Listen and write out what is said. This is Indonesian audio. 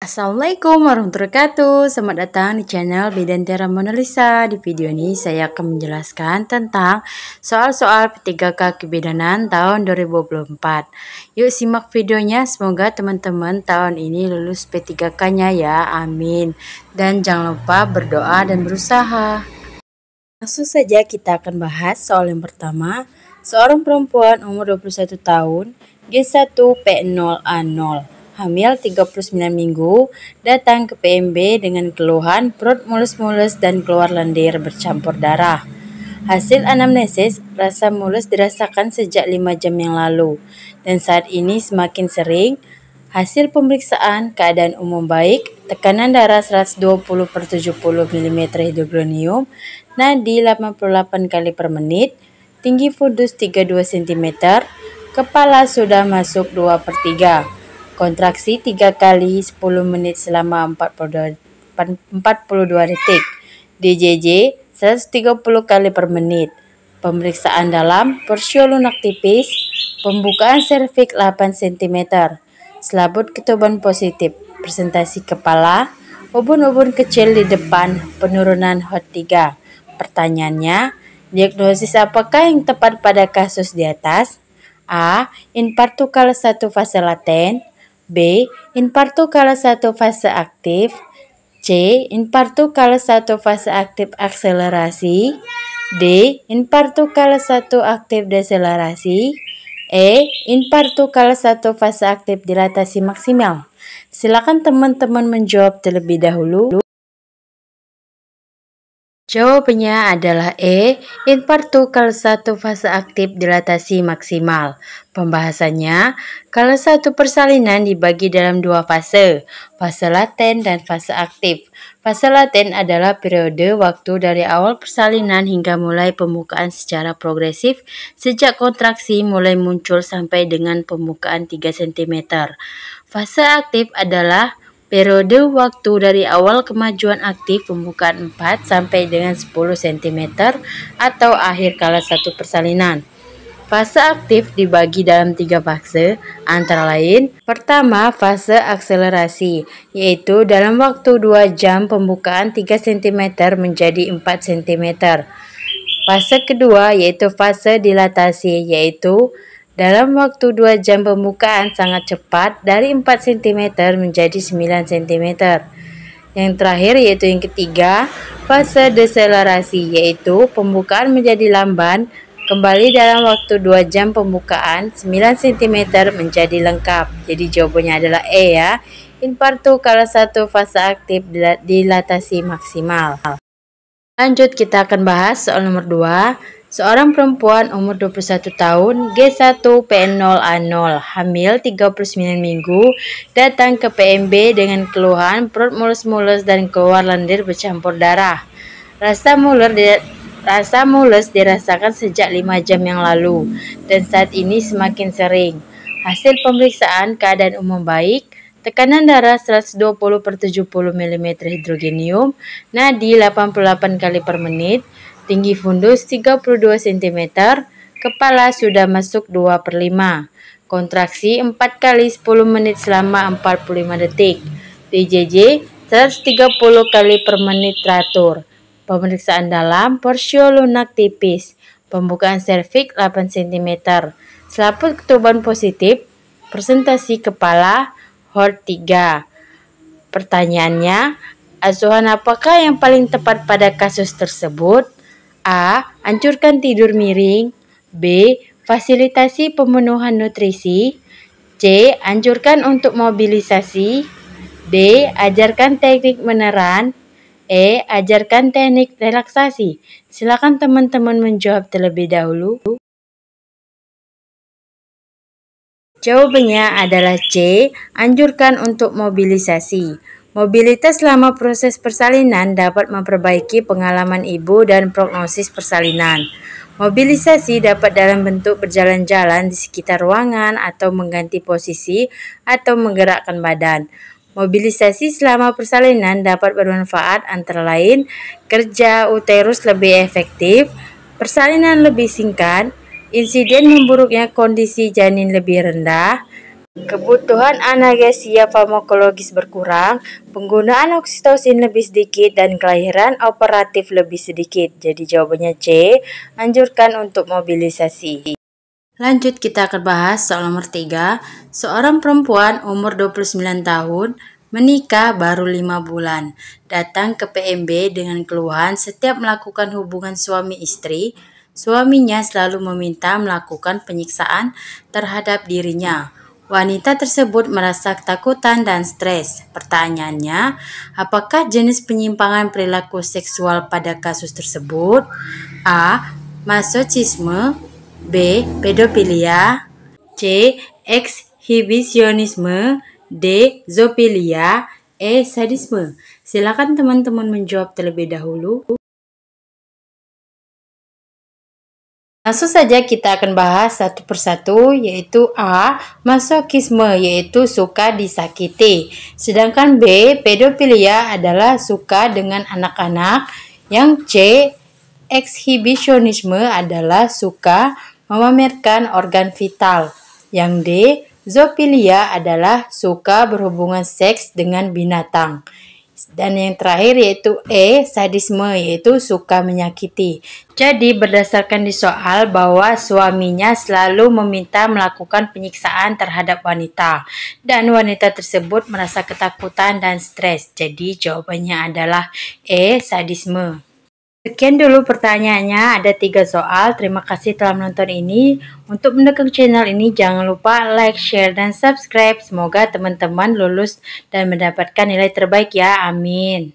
Assalamualaikum warahmatullahi wabarakatuh. Selamat datang di channel Bidantara Mona Lisa. Di video ini saya akan menjelaskan tentang soal-soal P3K Kebidanan tahun 2024. Yuk simak videonya, semoga teman-teman tahun ini lulus P3K-nya ya, amin. Dan jangan lupa berdoa dan berusaha. Langsung saja kita akan bahas soal yang pertama. Seorang perempuan umur 21 tahun, G1P0A0, hamil 39 minggu, datang ke PMB dengan keluhan perut mulus-mulus dan keluar lendir bercampur darah. Hasil anamnesis, rasa mulus dirasakan sejak 5 jam yang lalu, dan saat ini semakin sering. Hasil pemeriksaan, keadaan umum baik, tekanan darah 120/70 mm hidrogonium, nadi 88 kali per menit, tinggi fundus 32 cm, kepala sudah masuk 2/3, kontraksi 3 kali 10 menit selama 42 detik, DJJ 130 kali per menit, pemeriksaan dalam porsio lunak tipis, pembukaan serviks 8 cm, selaput ketuban positif, presentasi kepala, ubun-ubun kecil di depan, penurunan HOT3. Pertanyaannya, diagnosis apakah yang tepat pada kasus di atas? A. Infartu kala 1 fase laten. B. Infartu kala 1 fase aktif. C. Infartu kala 1 fase aktif akselerasi. D. Infartu kala 1 aktif deselerasi. E. Infartu kala 1 fase aktif dilatasi maksimal. Silakan teman-teman menjawab terlebih dahulu. Jawabannya adalah E. Infartu kala 1 fase aktif dilatasi maksimal. Pembahasannya, kala 1 persalinan dibagi dalam dua fase, fase laten dan fase aktif. Fase laten adalah periode waktu dari awal persalinan hingga mulai pembukaan secara progresif sejak kontraksi mulai muncul sampai dengan pembukaan 3 cm. Fase aktif adalah periode waktu dari awal kemajuan aktif pembukaan 4 sampai dengan 10 cm atau akhir kala 1 persalinan. Fase aktif dibagi dalam 3 fase, antara lain, pertama fase akselerasi, yaitu dalam waktu 2 jam pembukaan 3 cm menjadi 4 cm. Fase kedua yaitu fase dilatasi, yaitu dalam waktu 2 jam pembukaan sangat cepat dari 4 cm menjadi 9 cm. Yang terakhir yaitu yang ketiga, fase deselerasi, yaitu pembukaan menjadi lamban kembali dalam waktu 2 jam pembukaan 9 cm menjadi lengkap. Jadi jawabannya adalah E ya. Infartu kala 1 fase aktif dilatasi maksimal. Lanjut kita akan bahas soal nomor 2. Seorang perempuan umur 21 tahun, G1P0A0, hamil 39 minggu, datang ke PMB dengan keluhan perut mulus-mulus dan keluar lendir bercampur darah. Rasa mulus dirasakan sejak 5 jam yang lalu, dan saat ini semakin sering. Hasil pemeriksaan, keadaan umum baik, tekanan darah 120/70 mm hidrogonium, nadi 88 kali per menit, tinggi fundus 32 cm, kepala sudah masuk 2/5, kontraksi 4 kali 10 menit selama 45 detik, DJJ 130 kali per menit teratur, pemeriksaan dalam porsio lunak tipis, pembukaan serviks 8 cm, selaput ketuban positif, presentasi kepala, HOT3. Pertanyaannya, asuhan apakah yang paling tepat pada kasus tersebut? A. Anjurkan tidur miring. B. Fasilitasi pemenuhan nutrisi. C. Anjurkan untuk mobilisasi. D. Ajarkan teknik meneran. E. Ajarkan teknik relaksasi. Silakan teman-teman menjawab terlebih dahulu. Jawabannya adalah C. Anjurkan untuk mobilisasi. Mobilitas selama proses persalinan dapat memperbaiki pengalaman ibu dan prognosis persalinan. Mobilisasi dapat dalam bentuk berjalan-jalan di sekitar ruangan atau mengganti posisi atau menggerakkan badan. Mobilisasi selama persalinan dapat bermanfaat antara lain kerja uterus lebih efektif, persalinan lebih singkat, insiden memburuknya kondisi janin lebih rendah, Kebutuhan analgesia farmakologis berkurang, penggunaan oksitosin lebih sedikit, dan kelahiran operatif lebih sedikit. Jadi jawabannya C, anjurkan untuk mobilisasi. Lanjut kita akan bahas soal nomor 3. Seorang perempuan umur 29 tahun menikah baru 5 bulan. Datang ke PMB dengan keluhan setiap melakukan hubungan suami istri, suaminya selalu meminta melakukan penyiksaan terhadap dirinya. Wanita tersebut merasa ketakutan dan stres. Pertanyaannya, apakah jenis penyimpangan perilaku seksual pada kasus tersebut? A. Masochisme, B. Pedofilia, C. Ekshibisionisme, D. Zoofilia, E. Sadisme. Silakan teman-teman menjawab terlebih dahulu. Langsung saja kita akan bahas satu persatu, yaitu A. Masokisme, yaitu suka disakiti. Sedangkan B. Pedofilia adalah suka dengan anak-anak. Yang C. Ekshibisionisme adalah suka memamerkan organ vital. Yang D. Zoofilia adalah suka berhubungan seks dengan binatang. Dan yang terakhir yaitu E, sadisme, yaitu suka menyakiti. Jadi berdasarkan di soal bahwa suaminya selalu meminta melakukan penyiksaan terhadap wanita. Dan wanita tersebut merasa ketakutan dan stres. Jadi jawabannya adalah E, sadisme. Sekian dulu pertanyaannya, ada 3 soal. Terima kasih telah menonton ini. Untuk mendukung channel ini jangan lupa like, share, dan subscribe. Semoga teman-teman lulus dan mendapatkan nilai terbaik ya, amin.